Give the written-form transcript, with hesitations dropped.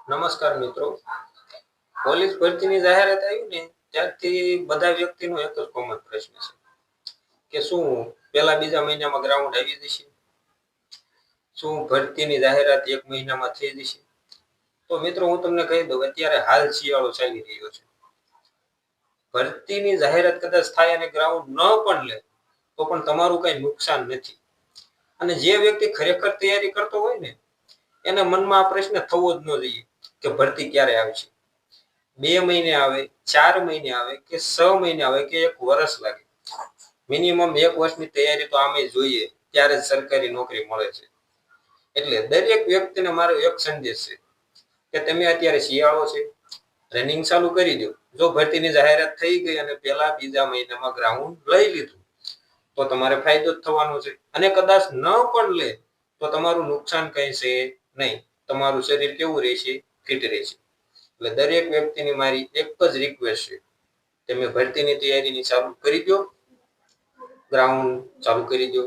નમસ્કાર મિત્રો, પોલીસ ભરતીની જાહેરાત આવી ને ત્યારથી બધા વ્યક્તિનો એક જ કોમન પ્રશ્ન છે કે શું પહેલા બીજા મહિનામાં ગ્રાઉન્ડ આવી જશે? શું ભરતીની જાહેરાત એક મહિનામાં થઈ જશે? તો મિત્રો હું તમને કહી દઉં, અત્યારે હાલ શિયાળો ચાલી રહ્યો છે. ભરતીની જાહેરાત કદાચ થાય અને ગ્રાઉન્ડ ન પણ લે તો પણ તમારું કઈ નુકસાન નથી. અને જે વ્યક્તિ ખરેખર તૈયારી કરતો હોય ને એના મનમાં આ પ્રશ્ન થવો જ ન જોઈએ કે ભરતી ક્યારે આવશે. 2 મહિને આવે, 4 મહિને આવે કે 6 મહિને આવે કે 1 વર્ષ લાગે, મિનિમમ 1 વર્ષની તૈયારી તો આમે જોઈએ, ત્યારે જ સરકારી નોકરી મળે છે. એટલે દરેક વ્યક્તિને મારો એક સંદેશ છે કે તમે અત્યારે શિયાળો છે, રનિંગ ચાલુ કરી દો. જો ભરતીની જાહેરાત થઈ ગઈ અને પહેલા બીજા મહિનામાં ગ્રાઉન્ડ લઈ લીધું તો તમારે ફાયદો જ થવાનો છે. અને કદાચ ન પણ લે તો તમારું નુકસાન કઈ છે નહીં, તમારું શરીર કેવું રહેશે? ફિટ રહેશે. એટલે દરેક વ્યક્તિની મારી એક જ રિક્વેસ્ટ છે, તમે ભરતીની તૈયારીની ચાલુ કરી દો, ગ્રાઉન્ડ ચાલુ કરી દો.